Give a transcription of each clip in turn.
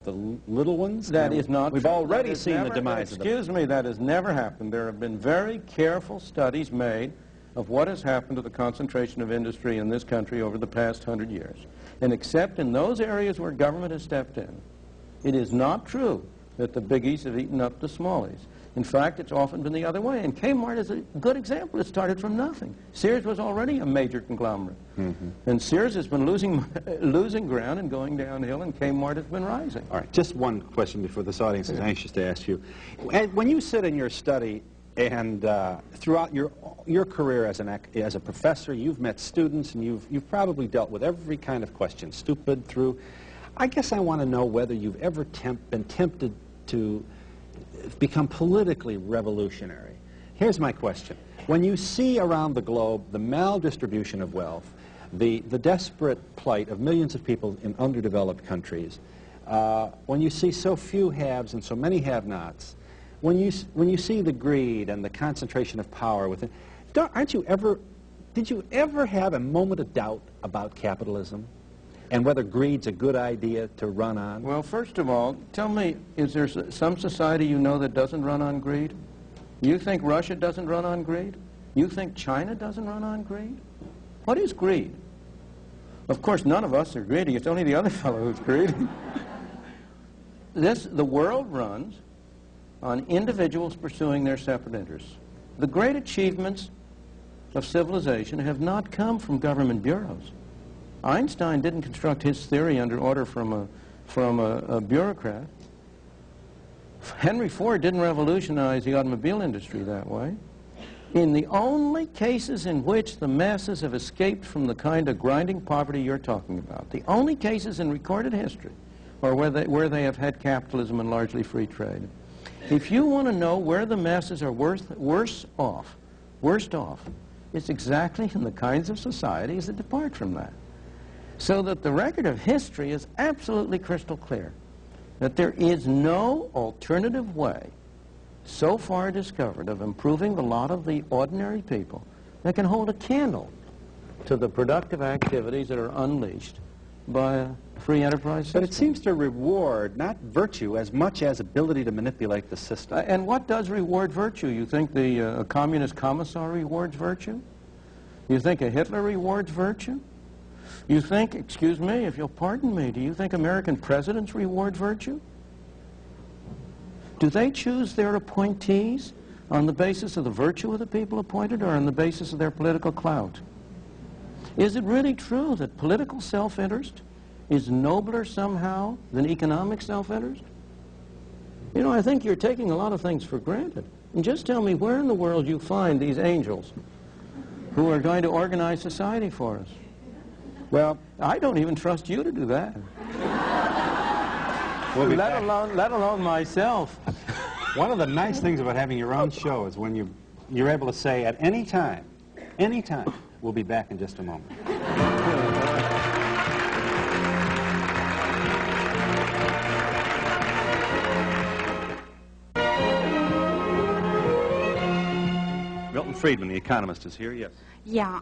the little ones? That is not We've true. already seen the demise of them. Excuse me, that has never happened. There have been very careful studies made of what has happened to the concentration of industry in this country over the past 100 years. And except in those areas where government has stepped in, it is not true that the biggies have eaten up the smallies. In fact, it's often been the other way. And Kmart is a good example. It started from nothing. Sears was already a major conglomerate. And Sears has been losing ground and going downhill, and Kmart has been rising. All right, just one question before this audience is anxious to ask you. And when you sit in your study and throughout your career as a professor, you've met students and you've probably dealt with every kind of question, stupid through. I guess I want to know whether you've ever been tempted to become politically revolutionary. Here's my question. When you see around the globe the maldistribution of wealth, the desperate plight of millions of people in underdeveloped countries, when you see so few haves and so many have-nots, when you see the greed and the concentration of power within, did you ever have a moment of doubt about capitalism and whether greed's a good idea to run on? Well, first of all, tell me, is there some society you know that doesn't run on greed? You think Russia doesn't run on greed? You think China doesn't run on greed? What is greed? Of course, none of us are greedy. It's only the other fellow who's greedy. The world runs on individuals pursuing their separate interests. The great achievements of civilization have not come from government bureaus. Einstein didn't construct his theory under order from a bureaucrat. Henry Ford didn't revolutionize the automobile industry that way. In the only cases in which the masses have escaped from the kind of grinding poverty you're talking about, the only cases in recorded history are where they have had capitalism and largely free trade. If you want to know where the masses are worst off, it's exactly in the kinds of societies that depart from that. So that the record of history is absolutely crystal clear, that there is no alternative way so far discovered of improving the lot of the ordinary people that can hold a candle to the productive activities that are unleashed by a free enterprise system. But it seems to reward not virtue as much as ability to manipulate the system. And what does reward virtue? You think a communist commissar rewards virtue? You think a Hitler rewards virtue? You think, excuse me, if you'll pardon me, do you think American presidents reward virtue? Do they choose their appointees on the basis of the virtue of the people appointed or on the basis of their political clout? Is it really true that political self-interest is nobler somehow than economic self-interest? You know, I think you're taking a lot of things for granted. And just tell me where in the world you find these angels who are going to organize society for us. Well, I don't even trust you to do that. Let alone myself. One of the nice things about having your own show is when you're able to say at any time, we'll be back in just a moment. Milton Freedman, the economist, is here. Yes. Yeah,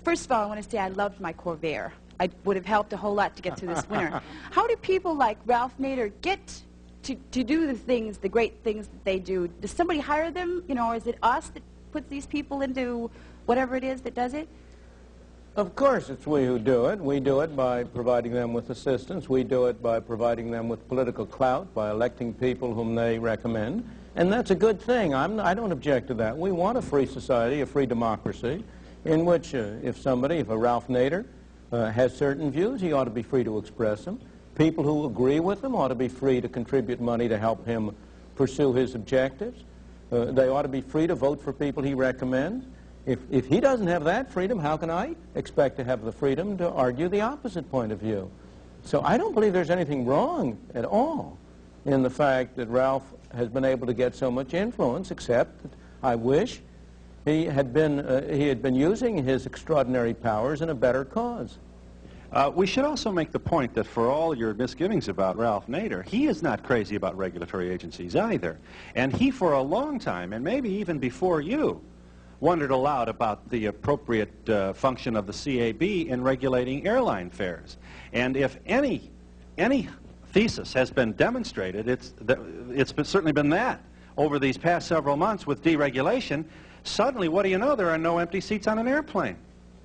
first of all, I want to say I loved my Corvair. I would have helped a whole lot to get through this winter. How do people like Ralph Nader get to do the great things that they do? Does somebody hire them, you know, or is it us that puts these people into whatever it is that does it? Of course it's we who do it. We do it by providing them with assistance. We do it by providing them with political clout, by electing people whom they recommend. And that's a good thing. I don't object to that. We want a free society, a free democracy, in which if a Ralph Nader has certain views, he ought to be free to express them. People who agree with him ought to be free to contribute money to help him pursue his objectives. They ought to be free to vote for people he recommends. If he doesn't have that freedom, how can I expect to have the freedom to argue the opposite point of view? So I don't believe there's anything wrong at all in the fact that Ralph has been able to get so much influence, except that I wish he had been using his extraordinary powers in a better cause. We should also make the point that for all your misgivings about Ralph Nader, he is not crazy about regulatory agencies either. And he, for a long time, and maybe even before you, wondered aloud about the appropriate function of the CAB in regulating airline fares. And if any thesis has been demonstrated, it's certainly been that over these past several months with deregulation. Suddenly, what do you know, there are no empty seats on an airplane.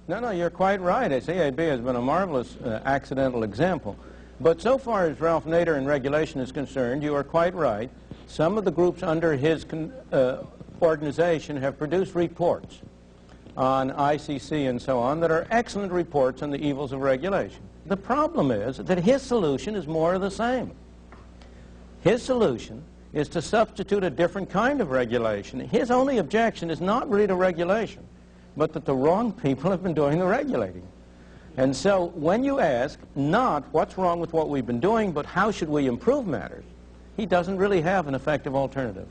No, you're quite right. CAB has been a marvelous accidental example. But so far as Ralph Nader and regulation is concerned, you are quite right. Some of the groups under his organization have produced reports on ICC and so on that are excellent reports on the evils of regulation. The problem is that his solution is more of the same. His solution is to substitute a different kind of regulation. His only objection is not really to regulation, but that the wrong people have been doing the regulating. And so when you ask not what's wrong with what we've been doing, but how should we improve matters, he doesn't really have an effective alternative.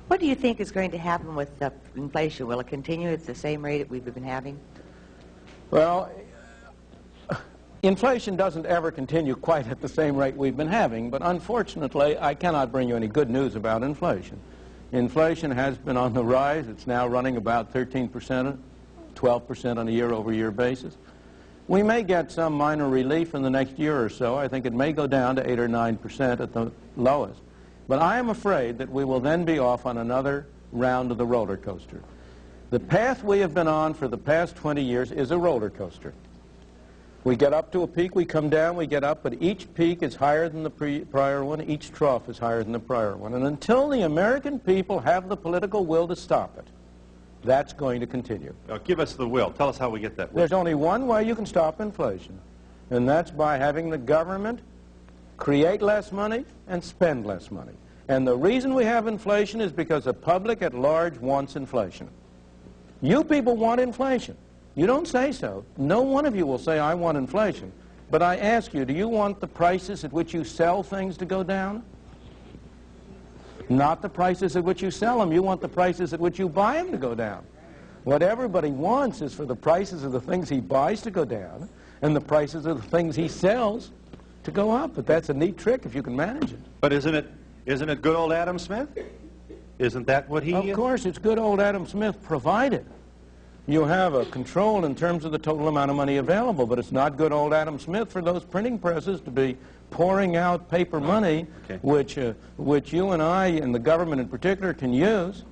What do you think is going to happen with inflation? Will it continue at the same rate that we've been having? Well, inflation doesn't ever continue quite at the same rate we've been having, but unfortunately, I cannot bring you any good news about inflation. Inflation has been on the rise. It's now running about 13%, 12% on a year-over-year basis. We may get some minor relief in the next year or so. I think it may go down to 8 or 9% at the lowest. But I am afraid that we will then be off on another round of the roller coaster. The path we have been on for the past 20 years is a roller coaster. We get up to a peak, we come down, we get up, but each peak is higher than the prior one, each trough is higher than the prior one. And until the American people have the political will to stop it, that's going to continue. Now, give us the will. Tell us how we get that will. There's only one way you can stop inflation, and that's by having the government create less money and spend less money. And the reason we have inflation is because the public at large wants inflation. You people want inflation. You don't say so. No one of you will say, I want inflation. But I ask you, do you want the prices at which you sell things to go down? Not the prices at which you sell them. You want the prices at which you buy them to go down. What everybody wants is for the prices of the things he buys to go down and the prices of the things he sells to go up. But that's a neat trick if you can manage it. But isn't it good old Adam Smith? Isn't that what he... Of course, it's good old Adam Smith, provided you have a control in terms of the total amount of money available. But it's not good old Adam Smith for those printing presses to be pouring out paper money, which you and I and the government in particular can use.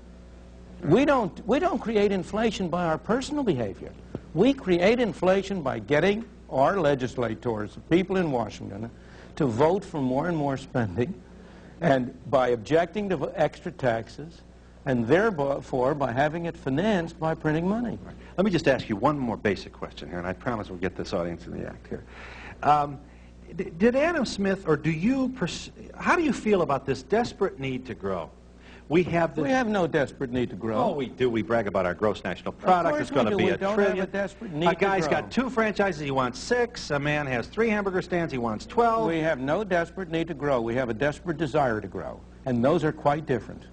We don't create inflation by our personal behavior. We create inflation by getting our legislators, the people in Washington, to vote for more and more spending, and by objecting to extra taxes, and therefore by having it financed by printing money. Let me just ask you one more basic question here, and I promise we'll get this audience in the act here. Did Adam Smith, or do you, how do you feel about this desperate need to grow? We have no desperate need to grow. Oh, we do. We brag about our gross national product. It's going to be $1 trillion. Have a desperate need a guy's to grow. got 2 franchises. He wants 6. A man has 3 hamburger stands. He wants 12. We have no desperate need to grow. We have a desperate desire to grow. And those are quite different.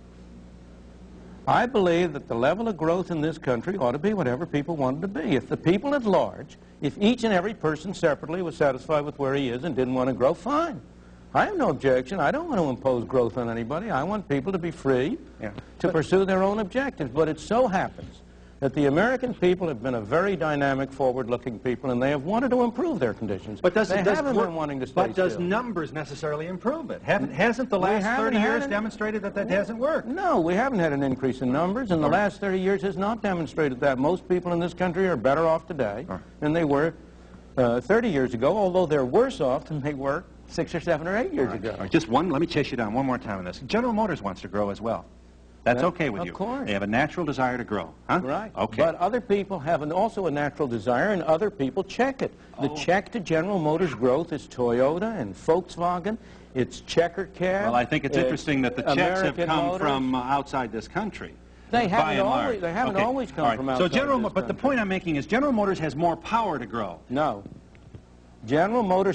I believe that the level of growth in this country ought to be whatever people want it to be. If the people at large, if each and every person separately was satisfied with where he is and didn't want to grow, fine. I have no objection. I don't want to impose growth on anybody. I want people to be free to pursue their own objectives. But it so happens that the American people have been a very dynamic, forward-looking people, and they have wanted to improve their conditions. But they haven't been wanting to stay But does still. Numbers necessarily improve it? Hasn't the last 30 years demonstrated that hasn't worked? No, we haven't had an increase in numbers, and the last 30 years has not demonstrated that. Most people in this country are better off today than they were 30 years ago, although they're worse off than they were 6 or 7 or 8 years ago. Just one, let me chase you down one more time on this. General Motors wants to grow as well. That's okay with you. Of course. They have a natural desire to grow, huh? Right. Okay. But other people have also a natural desire, and other people check it. The check to General Motors growth is Toyota and Volkswagen. It's Checker Cab. Well, I think it's interesting that the checks American have come Motors. from outside this country. They haven't Okay. always come All right. from outside So this but the country. point I'm making is General Motors has more power to grow. No. General Motors